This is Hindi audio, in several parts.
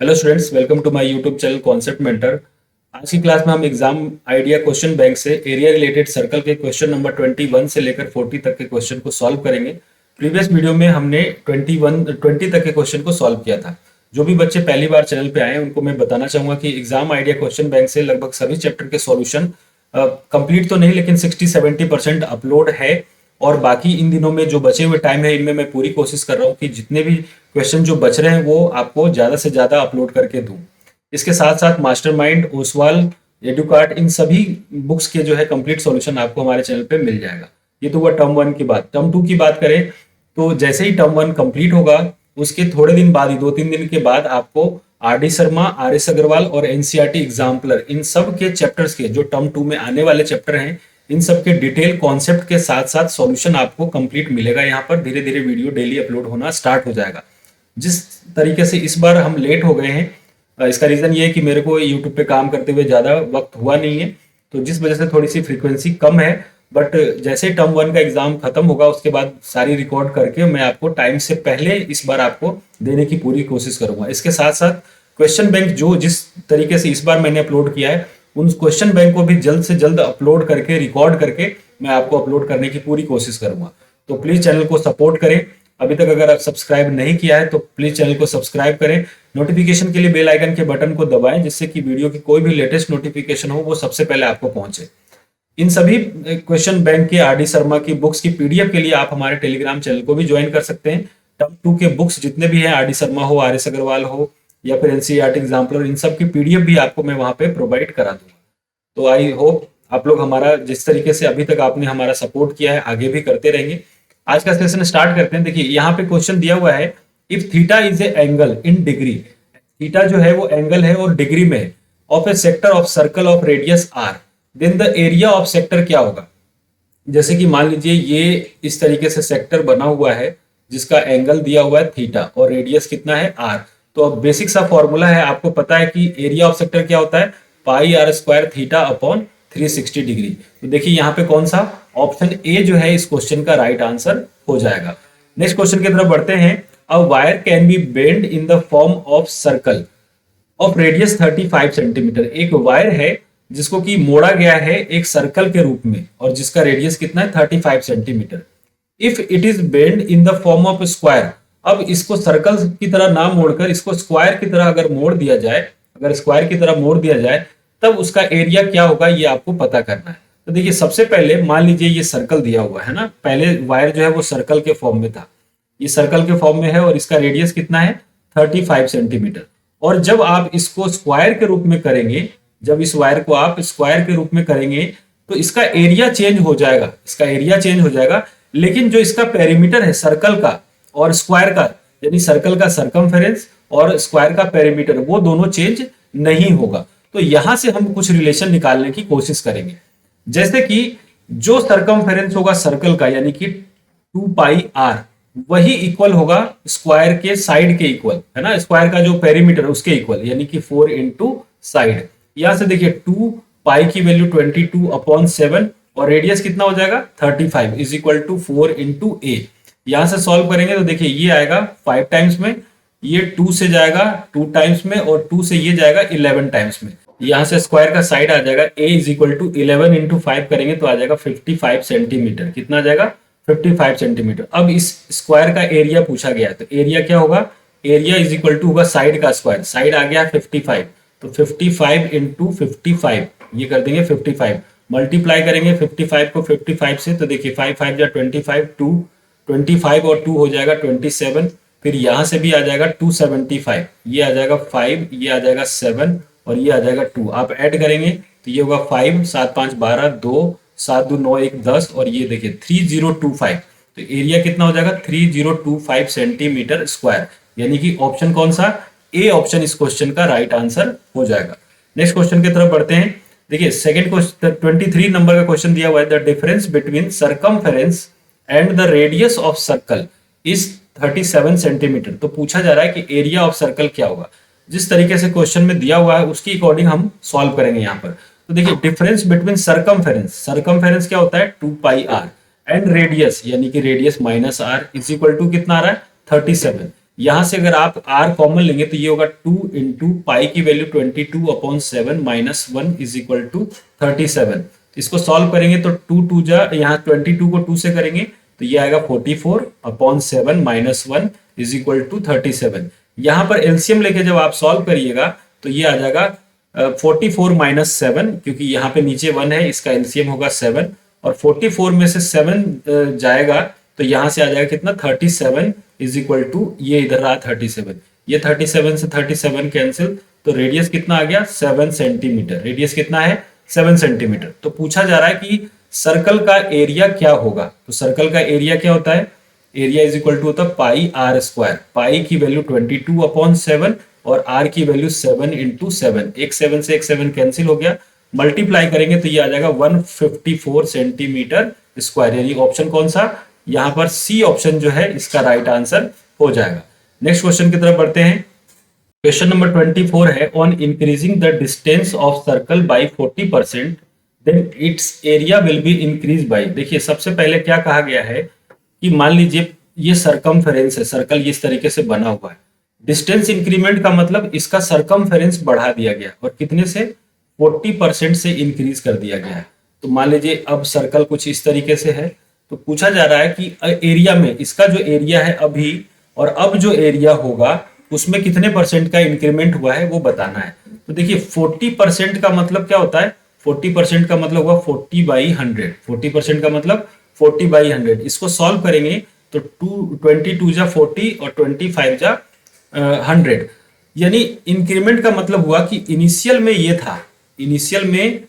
Hello students, welcome to my YouTube channel concept mentor. आज की क्लास में हम एग्जाम आइडिया क्वेश्चन बैंक से एरिया रिलेटेड सर्कल के क्वेश्चन नंबर 21 से लेकर 40 तक के क्वेश्चन को सॉल्व करेंगे। प्रीवियस वीडियो में हमने 20 तक के क्वेश्चन को सॉल्व किया था। जो भी बच्चे पहली बार चैनल पे आए हैं उनको मैं बताना चाहूंगा कि एग्जाम आइडिया क्वेश्चन बैंक से लगभग सभी चैप्टर के सॉल्यूशन कंप्लीट तो नहीं लेकिन 60-70% अपलोड है। और बाकी इन दिनों में जो बचे हुए टाइम है इनमें मैं पूरी कोशिश कर रहा हूँ कि जितने भी क्वेश्चन जो बच रहे हैं वो आपको ज़्यादा से ज़्यादा अपलोड करके दूँ। इसके साथ साथ मास्टरमाइंड, ओसवाल, एडुकार्ट, इन सभी बुक्स के जो है कंप्लीट सॉल्यूशन आपको हमारे चैनल पे मिल जाएगा। ये तो हुआ टर्म 1 की बात। टर्म 2 की बात करें तो जैसे ही टर्म 1 कंप्लीट होगा उसके थोड़े दिन बाद ही 2-3 दिन के बाद आपको R D Sharma, R S Agarwal और एनसीईआरटी एग्जाम्पलर इन सब के चैप्टर्स के जो टर्म 2 में आने वाले चैप्टर हैं इन सब के डिटेल कॉन्सेप्ट के साथ साथ सॉल्यूशन आपको कंप्लीट मिलेगा। यहाँ पर धीरे धीरे वीडियो डेली अपलोड होना स्टार्ट हो जाएगा। जिस तरीके से इस बार हम लेट हो गए हैं इसका रीजन ये है कि मेरे को यूट्यूब पे काम करते हुए ज्यादा वक्त हुआ नहीं है, तो जिस वजह से थोड़ी सी फ्रीक्वेंसी कम है। बट जैसे टर्म 1 का एग्जाम खत्म होगा उसके बाद सारी रिकॉर्ड करके मैं आपको टाइम से पहले इस बार आपको देने की पूरी कोशिश करूंगा। इसके साथ साथ क्वेश्चन बैंक जो जिस तरीके से इस बार मैंने अपलोड किया है उन क्वेश्चन बैंक को भी जल्द से जल्द अपलोड करके रिकॉर्ड करके मैं आपको अपलोड करने की पूरी कोशिश करूंगा। तो प्लीज चैनल को सपोर्ट करें। अभी तक अगर आप सब्सक्राइब नहीं किया है तो प्लीज चैनल को सब्सक्राइब करें। नोटिफिकेशन के लिए बेल आइकन के बटन को दबाएं जिससे कि वीडियो की कोई भी लेटेस्ट नोटिफिकेशन हो वो सबसे पहले आपको पहुंचे। इन सभी क्वेश्चन बैंक के आर डी शर्मा की बुक्स की पीडीएफ के लिए आप हमारे टेलीग्राम चैनल को भी ज्वाइन कर सकते हैं। टर्म 2 के बुक्स जितने भी हैं, आर डी शर्मा हो, आर एस अग्रवाल हो या फिर एनसीईआरटी एग्जाम्पलर, इन सब की पीडीएफ भी आपको मैं वहां पे प्रोवाइड करा दूंगा। तो आई होप आप लोग हमारा जिस तरीके से अभी तक आपने हमारा सपोर्ट किया है आगे भी करते रहेंगे। आज का सेशन स्टार्ट करते हैं। देखिए यहाँ पे क्वेश्चन दिया हुआ है, if theta is a angle in degree, theta जो है वो एंगल है और डिग्री में है, of a sector of circle of radius R, then the area of sector क्या होगा। जैसे कि मान लीजिए ये इस तरीके से सेक्टर बना हुआ है जिसका एंगल दिया हुआ है थीटा और रेडियस कितना है आर। तो अब बेसिक सा फॉर्मूला है, आपको पता है कि एरिया ऑफ सेक्टर क्या होता है, pi R square theta upon 360 degree. तो देखिए यहाँ पे कौन सा ऑप्शन ए जो है इस क्वेश्चन का राइट आंसर हो जाएगा। नेक्स्ट क्वेश्चन की तरफ बढ़ते हैं। A wire can be bend in the form of circle of radius 35 centimetre. एक वायर है जिसको कि मोड़ा गया है एक सर्कल के रूप में और जिसका रेडियस कितना है 35 centimetre. If it is bend in the form of square, अब इसको सर्कल की तरह ना मोड़कर इसको स्क्वायर की तरह अगर मोड़ दिया जाए, अगर स्क्वायर की तरह मोड़ दिया जाए तब उसका एरिया क्या होगा ये आपको पता करना है। तो देखिए सबसे पहले मान लीजिए ये सर्कल दिया हुआ है ना, पहले वायर जो है वो सर्कल के फॉर्म में था, ये सर्कल के फॉर्म में है और इसका रेडियस कितना है 35 सेंटीमीटर। और जब आप इसको स्क्वायर के रूप में करेंगे, जब इस वायर को आप स्क्वायर के रूप में करेंगे तो इसका एरिया चेंज हो जाएगा, इसका एरिया चेंज हो जाएगा। लेकिन जो इसका पेरीमीटर है सर्कल का और स्क्वायर का, यानी सर्कल का सरकमफेरेंस और स्क्वायर का पेरीमीटर, वो दोनों चेंज नहीं होगा। तो यहां से हम कुछ रिलेशन निकालने की कोशिश करेंगे। जैसे कि जो सरकमफेरेंस होगा सर्कल का यानी कि 2 पाई आर, वही इक्वल होगा स्क्वायर के साइड के इक्वल, है ना, स्क्वायर का जो पेरीमीटर है उसके इक्वल, यानी कि 4 इंटू साइड। यहां से देखिए 2 पाई की वैल्यू 22 अपॉन 7 और रेडियस कितना हो जाएगा 35 इज इक्वल टू 4 इंटू ए। यहां से सॉल्व करेंगे तो देखिए ये आएगा 5 टाइम्स में, ये 2 से जाएगा 2 टाइम्स में और 2 से ये जाएगा 11 टाइम्स में। यहां से स्क्वायर का साइड आ जाएगा a is equal to 11 into 5 करेंगे तो आ जाएगा 55 सेंटीमीटर। कितना आ जाएगा 55 सेंटीमीटर। अब इस स्क्वायर का एरिया पूछा गया है तो एरिया क्या होगा, एरिया इज इक्वल टू होगा साइड का स्क्वायर, साइड आ गया 55 तो 55 इंटू 55 ये कर देंगे 55, मल्टीप्लाई करेंगे 55 को 55 से तो देखिए 5 5 जा 25, 25 और 2 हो जाएगा 27। फिर यहां से भी आ जाएगा 275, ये आ जाएगा 5, ये आ जाएगा 7 और ये आ जाएगा 2। आप ऐड करेंगे तो ये होगा 5 7 5 12, 2 7 2 9 1 10 और ये देखिए 3025। तो एरिया कितना हो जाएगा 3025 सेंटीमीटर स्क्वायर, यानी कि ऑप्शन कौन सा, ए ऑप्शन इस क्वेश्चन का राइट आंसर हो जाएगा। नेक्स्ट क्वेश्चन की तरफ बढ़ते हैं। देखिए सेकंड क्वेश्चन 23 नंबर का क्वेश्चन दिया हुआ है, the difference between circumference and the radius of circle is 37 centimetre. तो पूछा जा रहा है कि एरिया ऑफ सर्कल क्या होगा। जिस तरीके से क्वेश्चन में दिया हुआ है उसकी अकॉर्डिंग हम सॉल्व करेंगे यहाँ पर। तो देखिए डिफरेंस बिटवीन सरकमफेरेंस, सरकमफेरेंस क्या होता है 2 पाई आर एंड रेडियस यानी कि radius minus R is equal to कितना आ रहा है 37। यहां से अगर आप r कॉमन लेंगे तो ये होगा 2 इंटू पाई की value 22/7 minus 1 is equal to 37। इसको सॉल्व करेंगे तो 2 जा यहाँ 22 को 2 से करेंगे तो ये आएगा 44/7 माइनस 1 इज इक्वल टू 37। यहाँ पर एलसीएम लेके जब आप सॉल्व करिएगा तो ये आ जाएगा 44 माइनस 7, क्योंकि यहाँ पे नीचे 1 है, इसका एलसीएम होगा 7 और 44 में से 7 जाएगा तो यहाँ से आ जाएगा कितना 37 इज इक्वल टू ये इधर रहा 37। ये 37 से 37 कैंसिल तो रेडियस कितना आ गया 7 सेंटीमीटर। रेडियस कितना है 7 सेंटीमीटर। तो पूछा जा रहा है कि सर्कल का एरिया क्या होगा। तो सर्कल का एरिया क्या होता है, एरिया इज इक्वल टू होता है पाई आर स्क्वायर। पाई की वैल्यू 22/7 और आर की वैल्यू 7 इंटू 7। एक 7 से एक 7 कैंसिल हो गया, मल्टीप्लाई करेंगे तो ये आ जाएगा 154 सेंटीमीटर स्क्वायर। यानी ऑप्शन कौन सा, यहाँ पर सी ऑप्शन जो है इसका राइट आंसर हो जाएगा। नेक्स्ट क्वेश्चन की तरफ बढ़ते हैं। क्वेश्चन नंबर 24 है, on increasing the distance of circle by 40% then its area will be increase by. देखिए सबसे पहले क्या कहा गया है कि मान लीजिए ये सरकमफेरेंस है, सर्कल इस तरीके से बना हुआ है। डिस्टेंस इंक्रीमेंट का मतलब इसका सरकमफेरेंस बढ़ा दिया गया और कितने से 40% से इंक्रीज कर दिया गया है। तो मान लीजिए अब सर्कल कुछ इस तरीके से है, तो पूछा जा रहा है कि एरिया में इसका जो एरिया है अभी और अब जो एरिया होगा उसमें कितने परसेंट का इंक्रीमेंट हुआ है वो बताना है। तो देखिए 40% का मतलब क्या होता है, 40% का मतलब हुआ 40/100। 40% का मतलब 40/100। इसको सॉल्व करेंगे तो 22 जा 40 और 25 जा 100। यानी इंक्रीमेंट का मतलब हुआ कि इनिशियल में ये था, इनिशियल में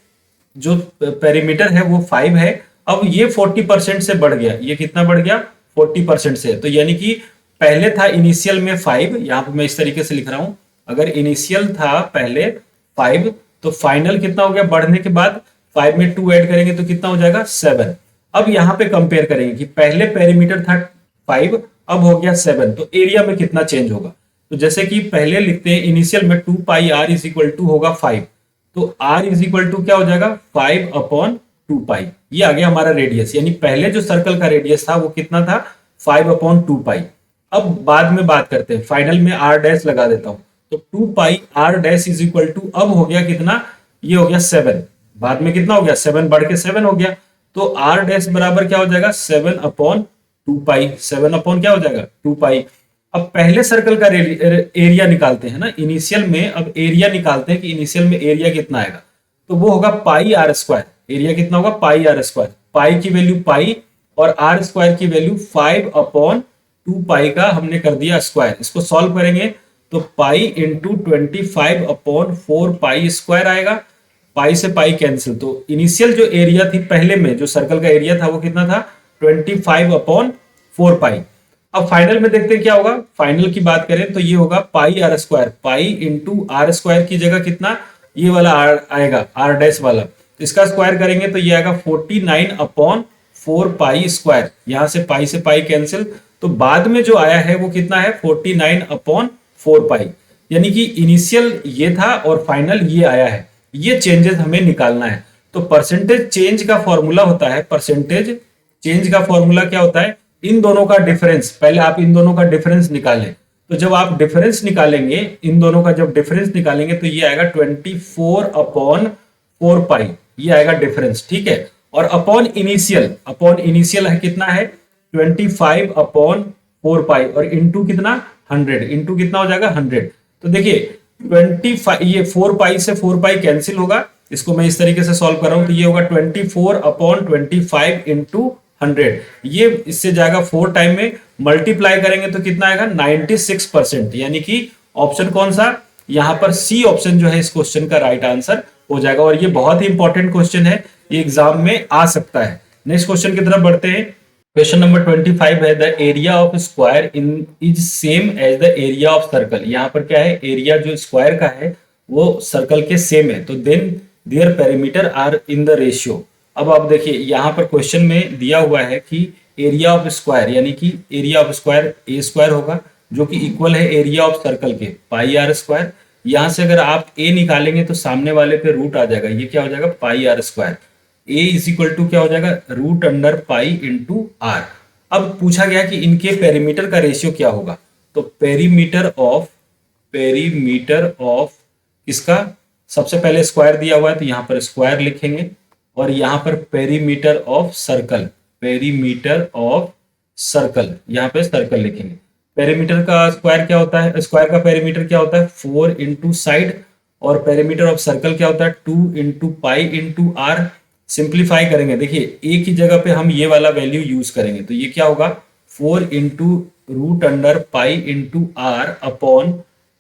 जो पेरीमीटर है वो 5 है, अब ये 40% से बढ़ गया। ये कितना बढ़ गया 40% से। तो यानी कि पहले था इनिशियल में 5, यहाँ पे मैं इस तरीके से लिख रहा हूं, अगर इनिशियल था पहले 5 तो फाइनल कितना हो गया बढ़ने के बाद 5 में 2 ऐड करेंगे तो कितना हो जाएगा 7। अब यहाँ पे कंपेयर करेंगे कि पहले पेरीमीटर था 5 अब हो गया 7, तो एरिया में कितना चेंज होगा। तो जैसे कि पहले लिखते हैं इनिशियल में 2 पाई आर इज इक्वल टू होगा 5, तो r इज इक्वल टू क्या हो जाएगा 5/2 पाई। ये आ गया हमारा रेडियस। यानी पहले जो सर्कल का रेडियस था वो कितना था 5/2 पाई। अब बाद में बात करते हैं, फाइनल में r डैश लगा देता हूं तो 2 pi r dash is equal to अब हो गया कितना, ये हो गया 7। बाद में कितना हो गया 7 बढ़ के 7 हो गया, तो r डैश बराबर क्या हो जाएगा 7/2 पाई। 7 क्या हो जाएगा 2 पाई। अब पहले सर्कल का एरिया निकालते हैं ना, इनिशियल में अब एरिया निकालते हैं कि इनिशियल में एरिया कितना आएगा, तो वो होगा पाई आर स्क्वायर। एरिया कितना होगा पाई आर स्क्वायर। पाई की वैल्यू पाई और आर स्क्वायर की वैल्यू 5/2 पाई का हमने कर दिया स्क्वायर। इसको सॉल्व करेंगे तो पाई इंटू 25/4 पाई स्क्वायर आएगा। पाई से पाई कैंसिल, तो इनिशियल जो एरिया थी पहले में जो सर्कल का एरिया था वो कितना था 25/4 पाई। अब फाइनल में देखते हैं क्या होगा। फाइनल की बात करें तो ये होगा pi R square. Pi into R square की जगह कितना ये वाला आर आएगा आर डैश वाला, तो इसका स्क्वायर करेंगे तो ये आएगा 49/4 पाई स्क्वायर। यहां से पाई कैंसिल, तो बाद में जो आया है वो कितना है 49/4 पाई। यानी कि इनिशियल ये था और फाइनल ये आया है, ये चेंजेस हमें निकालना है। तो परसेंटेज चेंज का फॉर्मूला होता है, परसेंटेज चेंज का फॉर्मूला क्या होता है, इन दोनों का डिफरेंस। पहले आप इन दोनों का डिफरेंस निकालें, तो जब आप डिफरेंस निकालेंगे इन दोनों का जब डिफरेंस निकालेंगे तो ये आएगा 24/4 पाई, ये आएगा डिफरेंस, ठीक है। और अपॉन इनिशियल है कितना है 25/4 पाई और इंटू कितना 100, इंटू कितना हो जाएगा 100। तो देखिए 25 ये 4 पाई से 4 पाई कैंसिल होगा, इसको मैं इस तरीके से सॉल्व कर रहा हूं तो ये होगा 24/25 इंटू 100। ये इससे जाएगा 4 टाइम में, मल्टीप्लाई करेंगे तो कितना आएगा 96%। यानी कि ऑप्शन कौन सा, यहां पर सी ऑप्शन जो है इस क्वेश्चन का राइट आंसर हो जाएगा। और ये बहुत ही इंपॉर्टेंट क्वेश्चन है, ये एग्जाम में आ सकता है। नेक्स्ट क्वेश्चन की तरफ बढ़ते हैं। क्वेश्चन नंबर 25 है, the area of square in is same as the area of circle. यहाँ पर क्या है, एरिया जो स्क्वायर का है वो सर्कल के सेम है, तो then their perimeter are in the ratio. अब आप देखिए यहाँ पर क्वेश्चन में दिया हुआ है कि एरिया ऑफ स्क्वायर, यानी कि area of square A square होगा जो कि इक्वल है एरिया ऑफ सर्कल के पाई आर स्क्वायर। यहाँ से अगर आप ए निकालेंगे तो सामने वाले पे रूट आ जाएगा, ये क्या हो जाएगा pi R square. A is equal to क्या हो जाएगा root under pi into R. अब पूछा गया कि इनके पेरीमीटर का रेशियो क्या होगा, तो पेरीमीटर ऑफ इसका सबसे पहले स्क्वायर दिया हुआ है तो यहाँ पर स्क्वायर लिखेंगे, और यहाँ पर पेरीमीटर ऑफ सर्कल यहाँ पे सर्कल लिखेंगे। पेरीमीटर का स्क्वायर क्या होता है, स्क्वायर का पेरीमीटर क्या होता है 4 इंटू साइड, और पेरीमीटर ऑफ सर्कल क्या होता है 2 into pi into r. Simplify करेंगे, देखिए एक ही जगह पे हम ये वाला वैल्यू यूज करेंगे, तो ये क्या होगा 4 into root under pi into r upon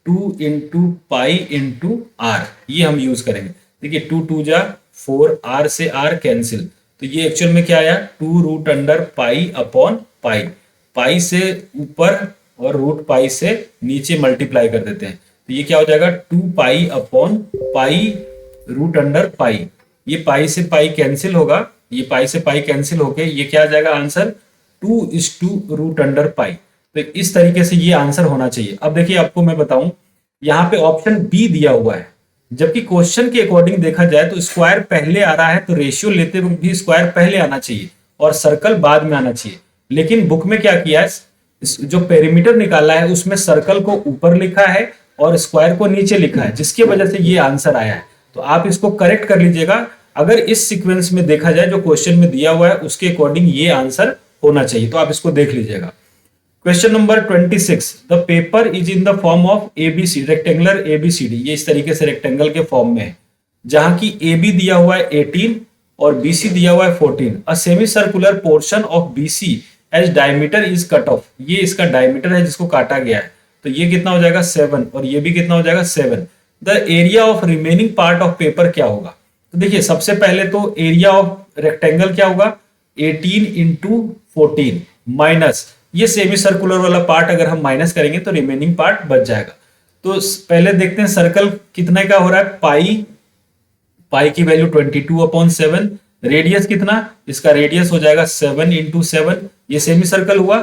2 into pi into r, ये हम यूज करेंगे। देखिए 2 2 जा 4, आर से आर कैंसिल, तो ये एक्चुअल में क्या आया 2 root under pi upon pi, pi से ऊपर और रूट पाई से नीचे मल्टीप्लाई कर देते हैं, तो ये क्या हो जाएगा 2 pi upon pi root under pi. ये पाई से पाई कैंसिल होगा, ये पाई से पाई कैंसिल होके ये क्या आ जाएगा आंसर 2:2 रूट अंडर पाई। तो इस तरीके से ये आंसर होना चाहिए। अब देखिए आपको मैं बताऊं, यहाँ पे ऑप्शन बी दिया हुआ है, जबकि क्वेश्चन के अकॉर्डिंग देखा जाए तो स्क्वायर पहले आ रहा है, तो रेशियो लेते वक्त भी स्क्वायर पहले आना चाहिए और सर्कल बाद में आना चाहिए। लेकिन बुक में क्या किया है, जो पेरीमीटर निकाला है उसमें सर्कल को ऊपर लिखा है और स्क्वायर को नीचे लिखा है, जिसकी वजह से ये आंसर आया है। तो आप इसको करेक्ट कर लीजिएगा। अगर इस सीक्वेंस में देखा जाए जो क्वेश्चन में दिया हुआ है उसके अकॉर्डिंग ये आंसर होना चाहिए, तो आप इसको देख लीजिएगा। Question number 26, the paper is in the form of ABC, rectangular ABCD, ये इस तरीके से रेक्टेंगल के फॉर्म में है, जहां की AB दिया हुआ है 18 और BC दिया हुआ है 14। A semi circular portion of BC as diameter is cut off, ये इसका डायमीटर है जिसको काटा गया है, तो ये कितना हो जाएगा 7, और ये भी कितना हो जाएगा 7। The area of remaining part of paper क्या होगा, तो देखिए सबसे पहले तो एरिया ऑफ रेक्टेंगल क्या होगा 18 इंटू 14 माइनस ये सेमी सर्कुलर वाला पार्ट, अगर हम माइनस करेंगे तो रिमेनिंग पार्ट बच जाएगा। तो पहले देखते हैं सर्कल कितने का हो रहा है, पाई की वैल्यू 22/7, रेडियस कितना, इसका रेडियस हो जाएगा 7 इंटू 7, ये सेमी सर्कल हुआ।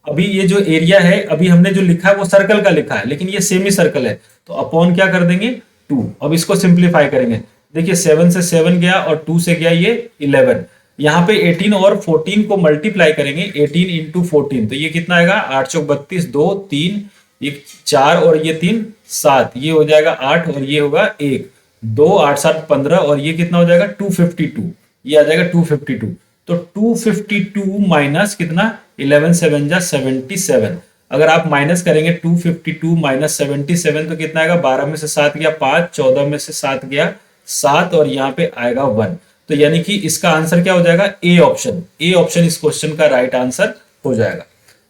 अभी ये जो एरिया है, अभी हमने जो लिखा है वो सर्कल का लिखा है, लेकिन ये सेमी सर्कल है, तो अपॉन क्या कर देंगे 2। अब इसको सिंप्लीफाई करेंगे, देखिए 7 से 7 गया और 2 से गया ये 11। यहाँ पे 18 और 14 को मल्टीप्लाई करेंगे, 18 इंटू 14, तो ये कितना आएगा 8 चौक 32, 2 3 ये 4 और ये 3 7, ये हो जाएगा 8 और ये होगा 1, 2 8 7 15, और ये कितना हो जाएगा 252, ये आ जाएगा 252। तो 252 माइनस कितना 11 7 जा 77, अगर आप माइनस करेंगे 252 माइनस 77 तो कितना आएगा 12 में से 7 गया 5, 14 में से 7 गया 7, और यहाँ पे आएगा 1। तो यानी कि इसका आंसर क्या हो जाएगा ए ऑप्शन इस क्वेश्चन का राइट आंसर हो जाएगा।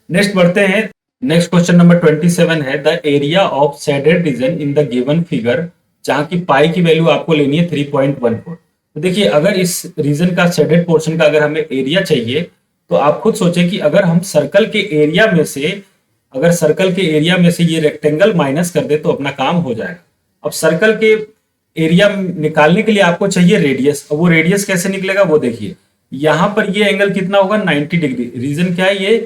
नेक्स्ट बढ़ते हैं, नेक्स्ट क्वेश्चन नंबर 27 है the area of shaded region in the given figure, जहां की पाई की वैल्यू आपको लेनी है 3.14। तो देखिए अगर इस रीजन का शेडेड पोर्शन का अगर हमें एरिया चाहिए, तो आप खुद सोचें कि अगर हम सर्कल के एरिया में से ये रेक्टेंगल माइनस कर दे तो अपना काम हो जाएगा। अब सर्कल के एरिया निकालने के लिए आपको चाहिए रेडियस, अब वो रेडियस कैसे निकलेगा वो देखिए, यहां पर ये एंगल कितना होगा 90 डिग्री, रीजन क्या है ये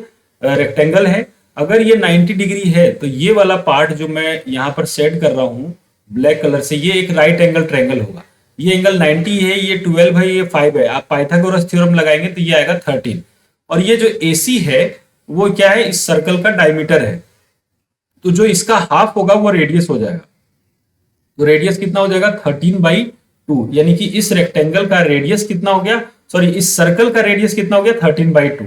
रेक्टेंगल है, अगर ये 90 डिग्री है तो ये वाला पार्ट जो मैं यहाँ पर सेट कर रहा हूं ब्लैक कलर से, ये एक राइट एंगल ट्रायंगल होगा। ये एंगल 90 है, ये 12 है, ये 5 है, आप पाइथागोरस थ्योरम लगाएंगे तो ये आएगा 13, और ये जो AC है वो क्या है इस सर्कल का डायमीटर है, तो जो इसका हाफ होगा वो रेडियस हो जाएगा, तो रेडियस कितना हो जाएगा 13/2, यानी कि इस रेक्टेंगल का रेडियस कितना हो गया, सॉरी इस सर्कल का रेडियस कितना हो गया 13/2।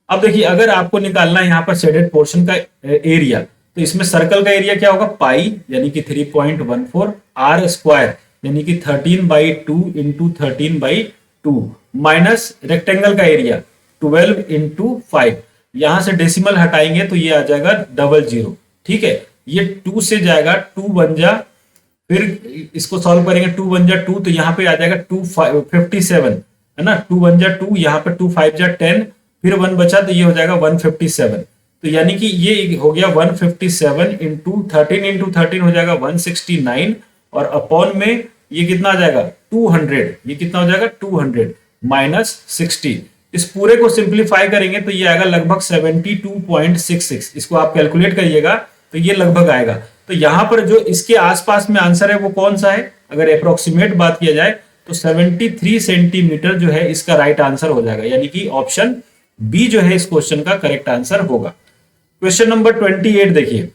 अब देखिए अगर आपको निकालना है यहाँ पर शेडेड पोर्शन का एरिया, तो इसमें सर्कल का एरिया क्या होगा पाई यानी कि 3.14, आर स्क्वायर यानी कि 13/2 इंटू 13/2 माइनस रेक्टेंगल का एरिया 12 इंटू 5, यहां से डेसिमल हटाएंगे तो ये आ जाएगा 00, ठीक है, ये 2 से जाएगा 2 बन जा, फिर इसको सॉल्व करेंगे 2 1 जा 2, तो यहाँ पे आ जाएगा 257 है ना, 2 1 जा 2, यहाँ पे 2 5 जा 10, फिर 1 बचा तो ये हो जाएगा 157, तो यानी कि ये हो गया 157 इंटू 13 हो जाएगा 169, और अपॉन में ये कितना आ जाएगा 200, ये कितना हो जाएगा 200 माइनस 60, इस पूरे को सिंप्लीफाई करेंगे तो ये आएगा लगभग 72.66, इसको आप कैलकुलेट करिएगा तो ये लगभग आएगा। तो यहां पर जो इसके आसपास में आंसर है वो कौन सा है, अगर अप्रोक्सीमेट बात किया जाए तो 73 सेंटीमीटर जो है इसका राइट आंसर हो जाएगा, यानी कि ऑप्शन बी जो है इस क्वेश्चन का करेक्ट आंसर होगा। क्वेश्चन नंबर 28 देखिए,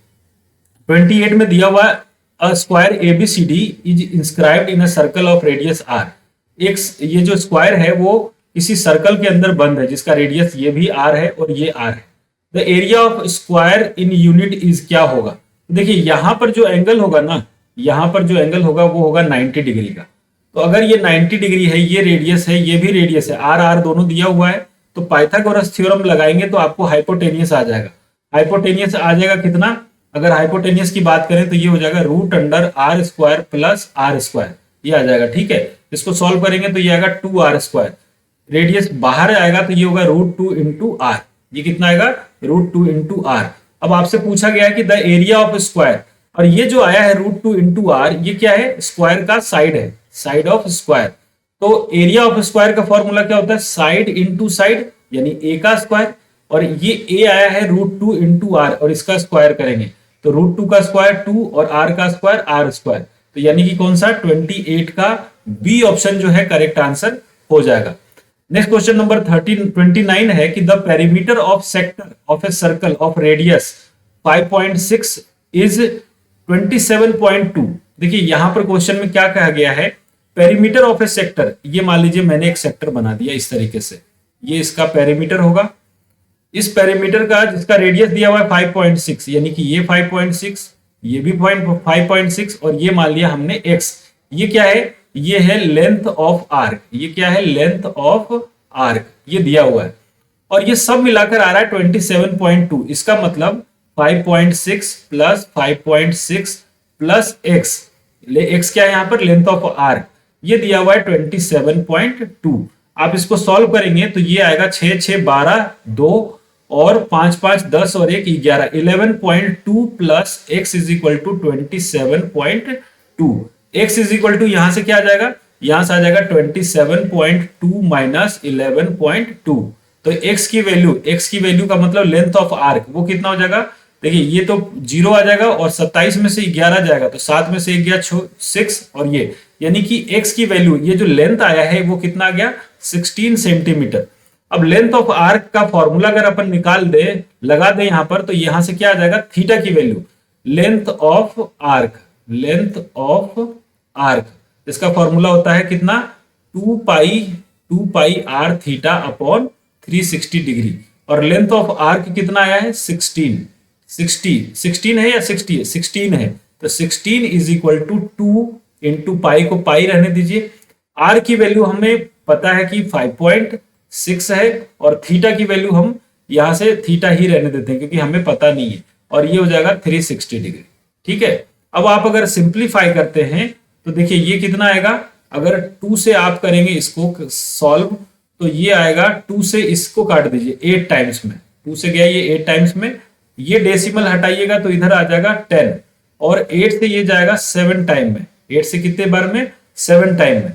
28 में दिया हुआ a square ABCD is inscribed in a circle of radius r. एक ये जो स्क्वायर है वो किसी सर्कल के अंदर बंद है जिसका रेडियस ये भी आर है और ये आर है। The area of square in unit is क्या होगा? तो देखिए यहां पर जो एंगल होगा ना, यहां पर जो एंगल होगा वो होगा 90 डिग्री का। तो अगर ये 90 डिग्री है, ये रेडियस है, ये भी रेडियस है, आर आर दोनों दिया हुआ है, तो पाइथागोरस थ्योरम लगाएंगे तो आपको हाइपोटेनियस आ जाएगा। हाइपोटेनियस आ जाएगा कितना? अगर हाइपोटेनियस की बात करें तो ये हो जाएगा root under r square plus r square, ये आ जाएगा। ठीक है, इसको सॉल्व करेंगे तो ये आएगा 2r स्क्वायर। रेडियस बाहर आएगा तो ये होगा √2 इंटू आर। ये कितना आएगा? √2 इंटू आर। अब आपसे पूछा गया है कि द एरिया ऑफ स्क्वायर, और ये जो आया है √2 इंटू आर, ये क्या है? स्क्वायर का साइड है, साइड ऑफ स्क्वायर। तो एरिया ऑफ स्क्वायर का फॉर्मूला क्या होता है? साइड इंटू साइड, यानी ए का स्क्वायर। और ये ए आया है √2 इंटू आर, और इसका स्क्वायर करेंगे तो √2 का स्क्वायर 2 और आर का स्क्वायर आर स्क्वायर। तो यानी कि कौन सा? 28 का बी ऑप्शन जो है करेक्ट आंसर हो जाएगा। नेक्स्ट क्वेश्चन नंबर 29 है कि the perimeter of sector of a circle of radius 5.6 is 27.2। देखिए यहां पर क्वेश्चन में क्या कहा गया है? पेरीमीटर ऑफ ए सेक्टर, ये मान लीजिए मैंने एक सेक्टर बना दिया इस तरीके से, ये इसका पेरीमीटर होगा। इस पेरीमीटर का जिसका रेडियस दिया हुआ है 5.6, यानी कि ये 5.6, ये भी 5.6, और ये मान लिया हमने x। ये क्या है? ये है लेंथ ऑफ आर्क। ये क्या है? लेंथ ऑफ आर्क, ये दिया हुआ है। और ये सब मिलाकर आ रहा है 27.2। इसका मतलब 5.6 प्लस 5.6 प्लस x, x क्या है यहाँ पर? Length of arc. ये दिया हुआ है 27.2। आप इसको सॉल्व करेंगे तो ये आएगा 6 6 12 2 और 5 5 10 और 1 11, 11.2 plus x is equal to 27.2। x is equal to यहां से क्या आ जाएगा? यहां से आ जाएगा 27.2 माइनस 11.2। तो x की वैल्यू का मतलब लेंथ ऑफ आर्क वो कितना हो जाएगा? देखिए ये तो 0 आ जाएगा और 27 में से 11 जाएगा तो 7 में से 1 गया 6, और ये यानी कि x की वैल्यू, ये जो लेंथ आया है वो कितना आ गया? 16 सेंटीमीटर। अब लेंथ ऑफ आर्क का फॉर्मूला अगर अपन निकाल दे, लगा दे यहां पर, तो यहां से क्या आ जाएगा? थीटा की वैल्यू, लेंथ ऑफ आर्क, इसका फॉर्मूला होता है कितना? 2 pi r theta upon 360 degree. और लेंथ ऑफ आर्क कितना आया है? 16 है या 60 है? 16 है। तो 16 is equal to 2 into pi को पाई रहने दीजिए। आर की वैल्यू हमें पता है कि 5.6 है, और थीटा की वैल्यू हम यहां से थीटा ही रहने देते हैं क्योंकि हमें पता नहीं है, और ये हो जाएगा 360 डिग्री। ठीक है, अब आप अगर सिंप्लीफाई करते हैं तो देखिए ये कितना आएगा? अगर 2 से आप करेंगे इसको सॉल्व तो ये आएगा, 2 से इसको काट दीजिए 8 टाइम्स में, 2 से गया ये 8 टाइम्स में, ये डेसिमल हटाइएगा तो इधर आ जाएगा 10, और 8 से ये जाएगा 7 टाइम में। 8 से कितने बार में? 7 टाइम में।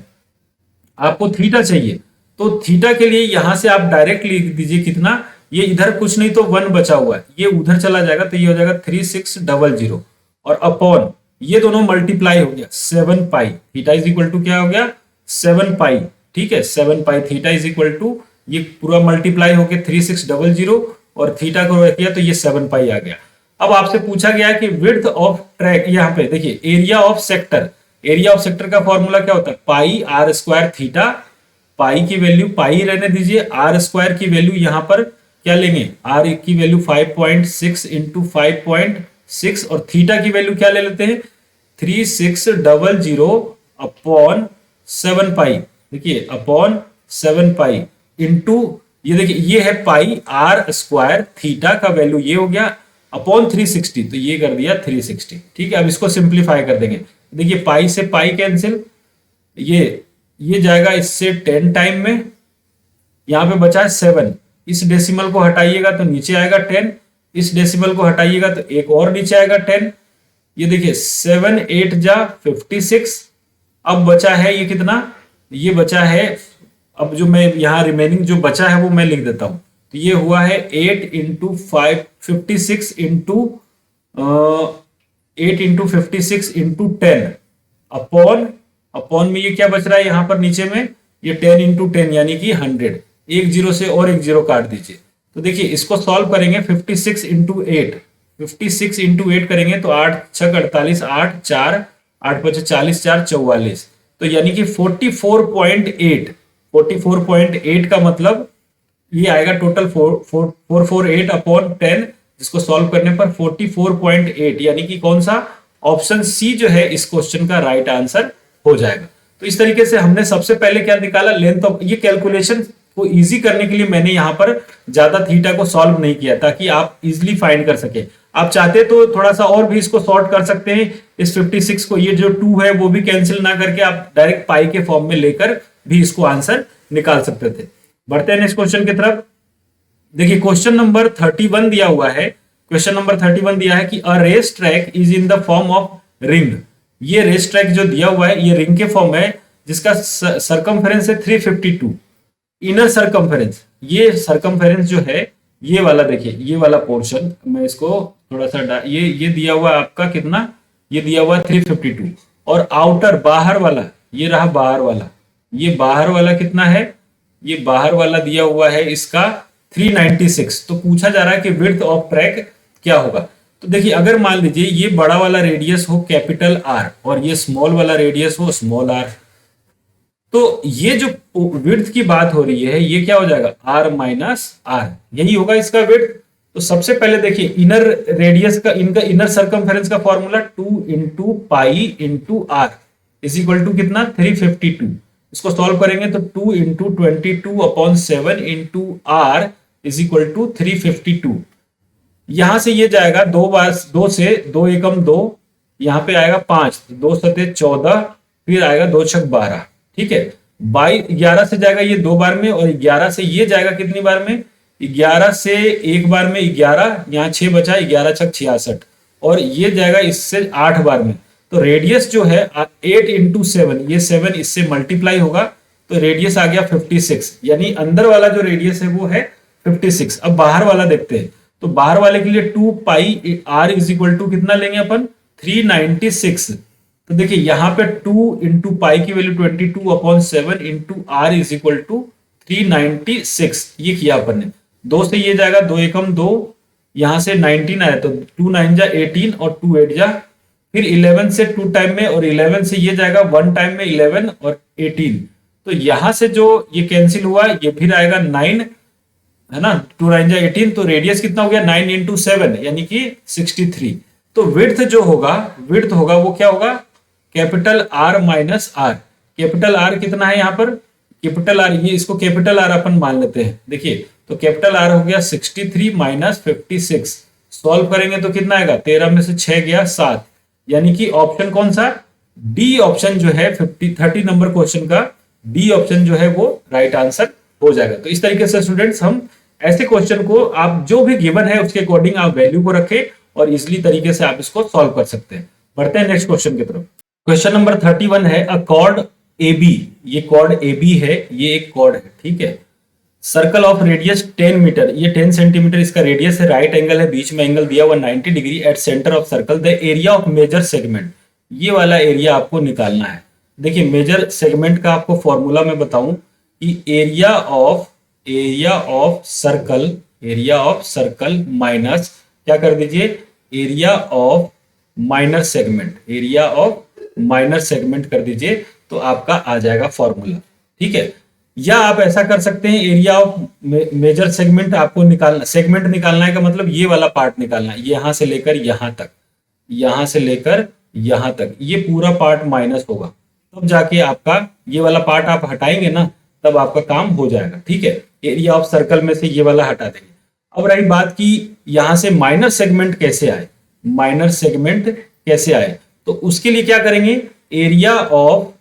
आपको थीटा चाहिए तो थीटा के लिए यहां से आप डायरेक्ट लिख दीजिए कितना? ये इधर कुछ नहीं तो 1 बचा हुआ है, ये उधर चला जाएगा तो ये हो जाएगा 3600, और अपॉन ये दोनों मल्टीप्लाई हो गया 7 पाई। थीटा इज इक्वल टू क्या हो गया? 7 पाई। ठीक है, 7 पाई थीटा इज इक्वल टू, ये पूरा मल्टीप्लाई होके 3600, और थीटा को किया तो ये 7 पाई आ गया। अब आपसे पूछा गया है कि विड्थ ऑफ ट्रैक, यहाँ पे देखिए area of sector, area of sector का फॉर्मूला क्या होता है? पाई r स्क्वायर थीटा। पाई की वैल्यू पाई रहने दीजिए, r स्क्वायर की वैल्यू यहां पर क्या लेंगे? r की वैल्यू 5.6 इंटू 5.6, और थीटा की वैल्यू क्या ले लेते हैं? 3600 अपॉन 7 पाई। देखिए अपॉन 7 पाई इंटू, ये देखिए ये है पाई r स्क्वायर थीटा का वैल्यू ये हो गया अपॉन 360, तो ये कर दिया 360। ठीक है, अब इसको सिंप्लीफाई कर देंगे। देखिए पाई से पाई कैंसिल, ये जाएगा इससे 10 टाइम में, यहां पे बचा है 7, इस डेसिमल को हटाइएगा तो नीचे आएगा 10, इस डेसिमल को हटाइएगा तो एक और नीचे आएगा 10। ये देखिए 7 8 जा 56। अब बचा है ये कितना? ये बचा है, अब जो मैं यहाँ रिमेनिंग जो बचा है वो मैं लिख देता हूं, तो ये हुआ है 8 into 56 into 8 into 56 into 10 upon में ये क्या बच रहा है यहां पर नीचे में? ये 10 इंटू 10 यानी कि 100। एक जीरो से और एक जीरो काट दीजिए, तो देखिए इसको सॉल्व करेंगे 56 इंटू 8, 56 इंटू 8 करेंगे तो 8 छक 48, 8 4 8 5 40, 4 44, तो यानी कि 44.8, 44.8 का मतलब ये आएगा टोटल 448 अपॉन 10, जिसको सॉल्व करने पर 44.8, यानी कि कौन सा ऑप्शन सी जो है इस क्वेश्चन का राइट आंसर हो जाएगा। तो इस तरीके से हमने सबसे पहले क्या निकाला, लेंथ ऑफ, ये कैलकुलेशन को इजी करने के लिए मैंने यहाँ पर ज्यादा थीटा को सॉल्व नहीं किया ताकि आप इजिली फाइंड कर सके। आप चाहते तो थोड़ा सा और भी इसको सॉर्ट कर सकते हैं, इस 56 को, ये जो 2 है वो भी कैंसिल ना करके आप डायरेक्ट पाई के फॉर्म में लेकर भी इसको आंसर निकाल सकते थे। बढ़ते हैं नेक्स्ट क्वेश्चन की तरफ। देखिए क्वेश्चन नंबर 31 दिया हुआ है, क्वेश्चन नंबर 31 दिया है कि a race track is in the form of ring. ये रेस ट्रैक जो दिया हुआ है ये रिंग के फॉर्म है, जिसका सरकमफेरेंस है 352। इनर सरकमफेरेंस, ये सरकमफेरेंस जो है ये वाला, देखिए ये वाला पोर्शन, मैं इसको थोड़ा सा ये दिया हुआ आपका कितना, ये दिया हुआ 352, और आउटर बाहर वाला, ये रहा बाहर वाला, ये बाहर वाला कितना है, ये बाहर वाला दिया हुआ है इसका 396। तो पूछा जा रहा है कि विड्थ ऑफ ट्रैक क्या होगा। तो देखिए अगर मान लीजिए ये बड़ा वाला रेडियस हो कैपिटल आर और ये स्मॉल वाला रेडियस हो स्मॉल आर, तो ये जो विड्थ की बात हो रही है ये क्या हो जाएगा, आर माइनस आर, यही होगा इसका विड्थ। तो सबसे पहले देखिए इनर रेडियस का, इनका इनर सर्कमफेरेंस का formula 2 into pi into r is equal to कितना, 352। इसको सॉल्व करेंगे तो 2 into 22 upon 7 into r is equal to 352। यहां से ये जाएगा 2 बार, 2 से 2 एकम 2, यहां पे आएगा 5, 2 सते 14, फिर आएगा 2 छक 12, ठीक है। 11 से जाएगा ये 2 बार में, और 11 से ये जाएगा कितनी बार में, 11 से एक बार में 11, यहाँ 6 बचा, 11 छक 66, और ये जाएगा इससे 8 बार में। तो रेडियस जो है 8 इंटू 7, ये 7 इससे मल्टीप्लाई होगा, तो रेडियस आ गया 56, यानी अंदर वाला जो रेडियस है वो है 56। अब बाहर वाला देखते हैं, तो बाहर वाले के लिए 2 पाई आर इज इक्वल टू कितना लेंगे अपन, 396। तो देखिए यहाँ पे 2 इंटू पाई की value 22 upon 7 into r is equal to 396, ये किया अपन ने। 2 से ये जाएगा 2 एकम 2, यहां से 19 आया तो 2 9 जा 18 और 2 8 जा, फिर 11 से 2 टाइम में, और 11 से ये जाएगा 1 टाइम में 11 और 18, तो यहां से जो ये कैंसिल हुआ ये फिर आएगा 9, है ना, 2 9 जा 18, तो रेडियस कितना हो गया 9 इंटू 7 यानी कि 63। तो विड्थ जो होगा, विड्थ होगा वो क्या होगा, capital r minus r. Capital r कितना है यहाँ पर, कैपिटल आर, ये इसको कैपिटल आर अपन मान लेते हैं। देखिए तो कैपिटल आर हो गया 63 माइनस 56, सॉल्व करेंगे तो कितना आएगा, 13 में से 6 गया 7, यानी कि ऑप्शन कौन सा, डी ऑप्शन जो है 30 नंबर क्वेश्चन का डी ऑप्शन जो है वो राइट आंसर हो जाएगा। तो इस तरीके से स्टूडेंट्स हम ऐसे क्वेश्चन को, आप जो भी गिवन है उसके अकॉर्डिंग आप वैल्यू को रखें और इजिली तरीके से आप इसको सॉल्व कर सकते हैं। बढ़ते हैं नेक्स्ट क्वेश्चन की तरफ। क्वेश्चन नंबर 31 है, अ कॉर्ड ए बी, ये कॉर्ड ए बी है, ये एक कॉर्ड है, ठीक है। सर्कल ऑफ रेडियस 10 मीटर, ये 10 सेंटीमीटर इसका रेडियस है, राइट एंगल है, बीच में एंगल दिया हुआ 90 degree, at centre of circle the area of major segment, ये वाला एरिया आपको निकालना है। देखिए मेजर सेगमेंट का आपको फॉर्मूला मैं बताऊं कि एरिया ऑफ सर्कल माइनस क्या कर दीजिए, area of minor segment, area of minor segment कर दीजिए, तो आपका आ जाएगा फॉर्मूला, ठीक है। या आप ऐसा कर सकते हैं, एरिया ऑफ मेजर सेगमेंट आपको निकालना, सेगमेंट निकालना है का मतलब ये वाला पार्ट निकालना है, यहां से लेकर यहां तक, यहां से लेकर यहां तक, ये पूरा पार्ट माइनस होगा, तब जाके आपका ये वाला पार्ट आप हटाएंगे ना, तब आपका काम हो जाएगा, ठीक है। एरिया ऑफ सर्कल में से ये वाला हटा देंगे। अब रही बात की यहां से माइनर सेगमेंट कैसे आए, माइनर सेगमेंट कैसे आए, तो उसके लिए क्या करेंगे, एरिया ऑफ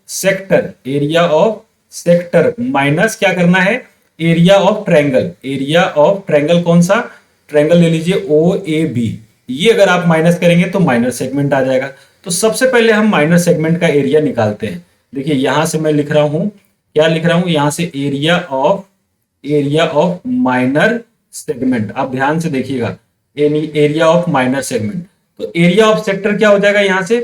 सेक्टर माइनस क्या करना है, area of triangle, area of triangle कौन सा, ट्रायंगल ले लीजिए ओ ए बी, ये अगर आप माइनस करेंगे तो माइनर सेगमेंट आ जाएगा। तो सबसे पहले हम माइनर सेगमेंट का एरिया निकालते हैं। देखिए यहां से मैं लिख रहा हूं, क्या लिख रहा हूं, यहां से एरिया ऑफ माइनर सेगमेंट, आप ध्यान से देखिएगा, एरिया ऑफ माइनर सेगमेंट। तो एरिया ऑफ सेक्टर क्या हो जाएगा, यहां से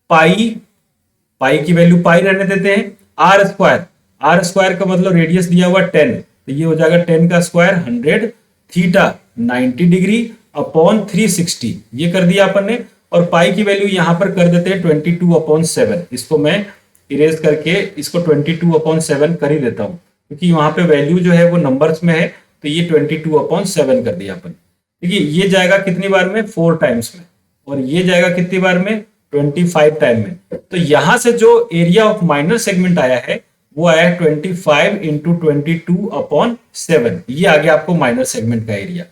पाई की वैल्यू पाई रहने देते हैं, आर स्क्वायर का मतलब रेडियस दिया हुआ 10, तो ये हो जाएगा 10 का स्क्वायर 100, थीटा 90 डिग्री अपॉन 360 ये कर दिया अपन ने, और पाई की वैल्यू यहां पर कर देते हैं 22/7। इसको मैं इरेज करके इसको 22/7 कर ही देता हूं, क्योंकि वहां पे वैल्यू जो है वो नंबर्स में है, तो ये 22/7 कर दिया अपन। देखिए ये जाएगा कितनी बार में, 4 टाइम्स में, और ये जाएगा कितनी बार में, 25 टाइम में। तो यहां से जो एरिया ऑफ माइनर सेगमेंट आया है वो आया है 25 इंटू 22/7, ये आ गया आपको माइनर सेगमेंट का एरिया।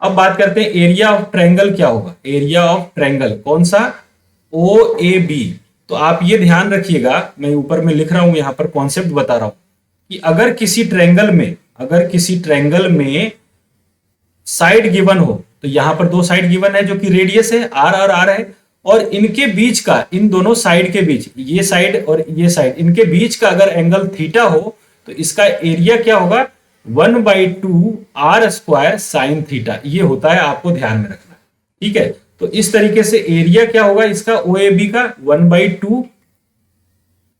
अब बात करते हैं एरिया ऑफ ट्रायंगल क्या होगा। एरिया ऑफ ट्रायंगल कौन सा, ओ ए बी। तो आप ये ध्यान रखिएगा, मैं ऊपर में लिख रहा हूं, यहां पर कॉन्सेप्ट बता रहा हूं कि अगर किसी ट्रायंगल में साइड गिवन हो, तो यहां पर 2 साइड गिवन है जो कि रेडियस है आर और आर है, और इनके बीच का, इन दोनों साइड के बीच, ये साइड और ये साइड, इनके बीच का अगर एंगल थीटा हो तो इसका एरिया क्या होगा, 1/2 आर स्क्वायर साइन थीटा। ये होता है, आपको ध्यान में रखना, ठीक है। तो इस तरीके से एरिया क्या होगा इसका ओ ए बी का 1/2,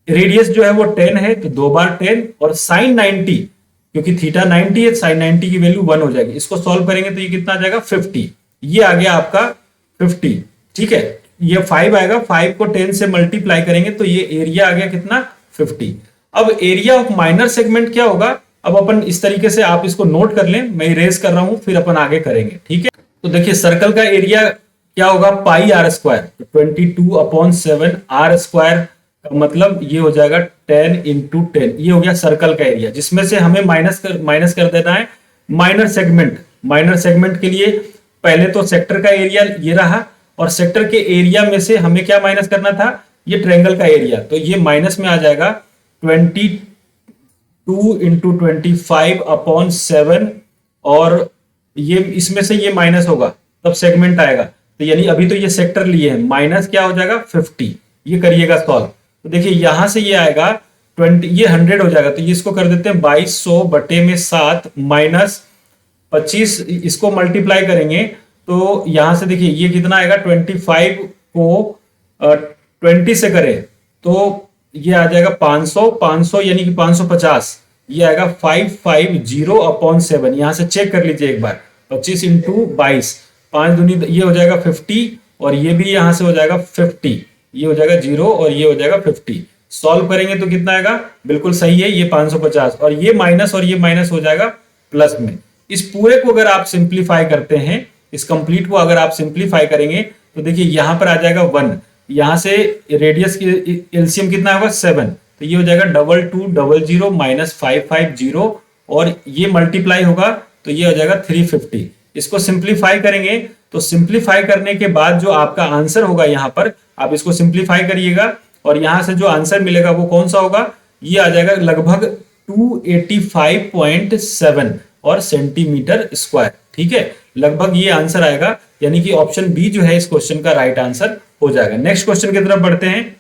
रेडियस जो है वो 10 है तो 2 बार 10, और साइन 90, क्योंकि थीटा 90 है, साइन 90 की वैल्यू 1 हो जाएगी। इसको सॉल्व करेंगे तो ये कितना आ जाएगा, 50। ये आ गया आपका 50, ठीक है। ये 5 आएगा, 5 को 10 से मल्टीप्लाई करेंगे तो ये एरिया आ गया कितना, 50। अब एरिया ऑफ माइनर सेगमेंट क्या होगा, अब अपन इस तरीके से आप इसको नोट कर लें, मैं इरेज कर रहा हूं, फिर अपन आगे करेंगे, ठीक है। तो देखिए सर्कल का एरिया क्या होगा, pi R square, 22/7 are square का मतलब ये हो जाएगा 10 इंटू 10। ये हो गया सर्कल का एरिया, जिसमें से हमें माइनस कर देना है माइनर सेगमेंट के लिए। पहले तो सेक्टर का एरिया ये रहा, और सेक्टर के एरिया में से हमें क्या माइनस करना था, ये ट्रायंगल का एरिया, तो ये माइनस में आ जाएगा 22 इंटू 25/7, और ये इसमें से ये माइनस होगा तब सेगमेंट आएगा। तो यानी अभी तो ये सेक्टर लिए हैं, माइनस क्या हो जाएगा 50। ये करिएगा सॉल्व, तो देखिए यहां से ये आएगा 20, ये 100 हो जाएगा, तो ये इसको कर देते हैं 2200/7 माइनस 25, इसको मल्टीप्लाई करेंगे तो यहां से देखिए ये कितना आएगा, 25 को 20 से करें तो ये आ जाएगा 500 यानी कि 550, ये आएगा 550/7। यहां से चेक कर लीजिए एक बार, 25 इंटू 22, 5 दूनी ये हो जाएगा 50, और ये भी यहां से हो जाएगा 50, ये हो जाएगा 0 और ये हो जाएगा 50। सॉल्व करेंगे तो कितना आएगा, बिल्कुल सही है, ये 550, और ये माइनस हो जाएगा प्लस में। इस पूरे को अगर आप सिंप्लीफाई करते हैं, इस कंप्लीट को अगर आप सिंप्लीफाई करेंगे तो देखिए यहां पर आ जाएगा 1, यहां से रेडियस की एलसीएम कितना होगा 7, तो ये हो जाएगा 2200 माइनस 550, और ये मल्टीप्लाई होगा तो ये हो जाएगा 350। इसको सिंप्लीफाई करेंगे तो सिंप्लीफाई करने के बाद जो आपका आंसर होगा, यहां पर आप इसको सिंप्लीफाई करिएगा, और यहां से जो आंसर मिलेगा वो कौन सा होगा, ये आ जाएगा लगभग 285.7 और सेंटीमीटर स्क्वायर, ठीक है, लगभग ये आंसर आएगा। यानी कि ऑप्शन बी जो है इस क्वेश्चन का राइट आंसर हो जाएगा। नेक्स्ट क्वेश्चन की तरफ बढ़ते हैं।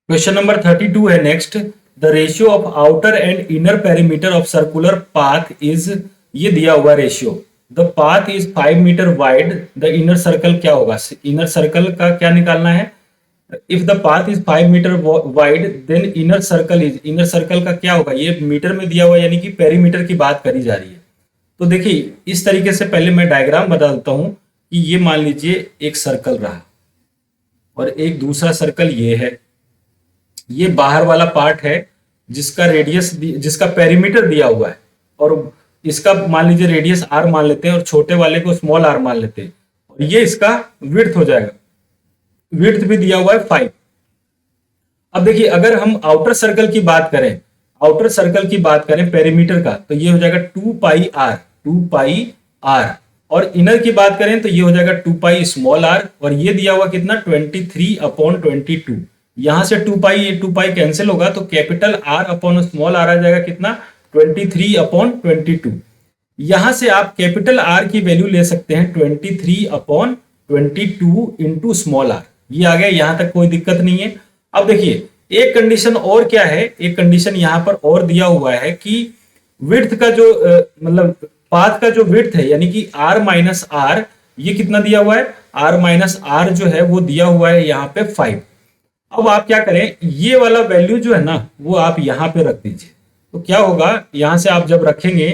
क्वेश्चन नंबर 32 है next, the ratio of outer and inner perimeter of circular path is, ये दिया हुआ रेशियो, the path is 5 metre wide, the inner circle क्या होगा, इनर सर्कल का क्या निकालना है, if the path is 5 metre wide then inner circle का क्या होगा, ये मीटर में दिया हुआ, यानी कि पेरीमीटर की बात करी जा रही है। तो देखिए इस तरीके से पहले मैं डायग्राम बता देता हूं कि ये मान लीजिए एक सर्कल रहा, और एक दूसरा सर्कल ये है, ये बाहर वाला पार्ट है जिसका रेडियस, जिसका पेरीमीटर दिया हुआ है, और इसका मान लीजिए रेडियस आर मान लेते हैं, और छोटे वाले को स्मॉल आर मान लेते हैं, और ये इसका विड्थ हो जाएगा, विड्थ भी दिया हुआ है 5। अब देखिए अगर हम आउटर सर्कल की बात करें, पेरीमीटर का, तो ये हो जाएगा 2 पाई आर, और इनर की बात करें तो ये हो जाएगा 2 पाई स्मॉल आर, और ये दिया हुआ कितना 23/22। यहां से 2 पाई कैंसिल होगा तो capital R upon small R आ जाएगा कितना 23/22। यहां से आप कैपिटल आर की वैल्यू ले सकते हैं 23/22 इंटू स्मॉल आर, ये आ गया, यहां तक कोई दिक्कत नहीं है। अब देखिए एक कंडीशन और क्या है, एक कंडीशन यहां पर और दिया हुआ है कि विड्थ का जो मतलब पाथ का जो विड्थ है, यानी कि r माइनस आर, ये कितना दिया हुआ है, r माइनस आर जो है वो दिया हुआ है यहाँ पे 5। अब आप क्या करें, ये वाला वैल्यू जो है ना वो आप यहाँ पे रख दीजिए, तो क्या होगा, यहां से आप जब रखेंगे,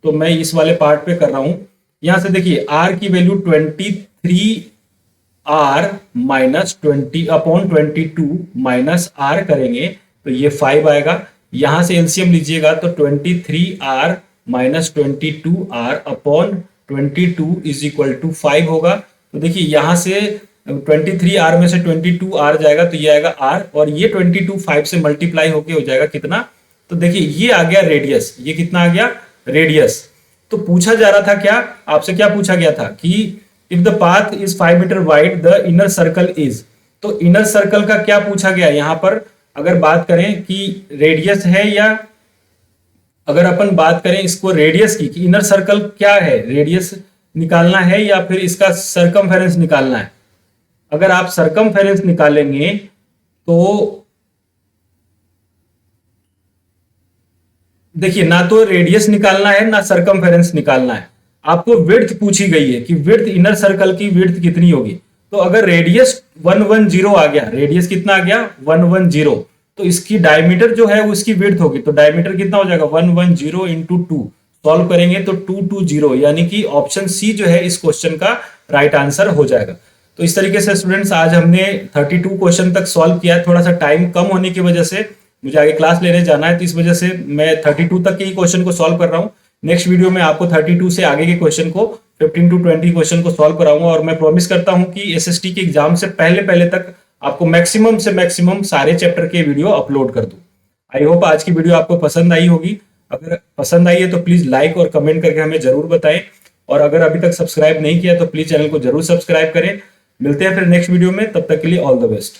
तो मैं इस वाले पार्ट पे कर रहा हूं, यहां से देखिए r की value 23r minus 20/22 minus r करेंगे तो ये 5 आएगा। यहां से एलसीएम लीजिएगा तो 23r minus 22r upon 22 is equal to 5 होगा। तो देखिए यहां से 23r में से 22r जाएगा तो ये आएगा r, और ये 22 5 से मल्टीप्लाई होके हो जाएगा कितना, तो देखिए ये आ गया रेडियस। ये कितना आ गया, रेडियस। तो पूछा जा रहा था क्या, आपसे क्या पूछा गया था कि if the path is 5 metre wide the inner circle is, तो इनर सर्कल का क्या पूछा गया यहां पर। अगर बात करें कि रेडियस है, या अगर अपन बात करें इसको रेडियस की कि इनर सर्कल क्या है, रेडियस निकालना है या फिर इसका सरकमफेरेंस निकालना है। अगर आप सरकमफेरेंस निकालेंगे तो देखिए ना तो रेडियस निकालना है ना सरकमफेरेंस निकालना है, आपको विड्थ पूछी गई है कि विड्थ इनर सर्कल की विड्थ कितनी होगी। तो अगर रेडियस 110 आ गया, रेडियस कितना आ गया 110, तो इसकी डायमीटर जो है वो इसकी विड्थ होगी। तो डायमीटर कितना हो जाएगा 110 इंटू 2, सॉल्व करेंगे तो 220, यानी कि ऑप्शन सी जो है इस क्वेश्चन का राइट आंसर हो जाएगा। तो इस तरीके से स्टूडेंट्स आज हमने 32 क्वेश्चन तक सॉल्व किया है। थोड़ा सा टाइम कम होने की वजह से मुझे आगे क्लास लेने जाना है, तो इस वजह से मैं 32 तक के ही क्वेश्चन को सॉल्व कर रहा हूँ। नेक्स्ट वीडियो में आपको 32 से आगे के क्वेश्चन को 15 to 20 क्वेश्चन को सॉल्व कराऊंगा, और मैं प्रॉमिस करता हूं कि एसएसटी के एग्जाम से पहले तक आपको मैक्सिमम से मैक्सिमम सारे चैप्टर के वीडियो अपलोड कर दूं। आई होप आज की वीडियो आपको पसंद आई होगी। अगर पसंद आई है तो प्लीज लाइक और कमेंट करके हमें जरूर बताएं, और अगर अभी तक सब्सक्राइब नहीं किया तो प्लीज चैनल को जरूर सब्सक्राइब करें। मिलते हैं फिर नेक्स्ट वीडियो में, तब तक के लिए ऑल द बेस्ट।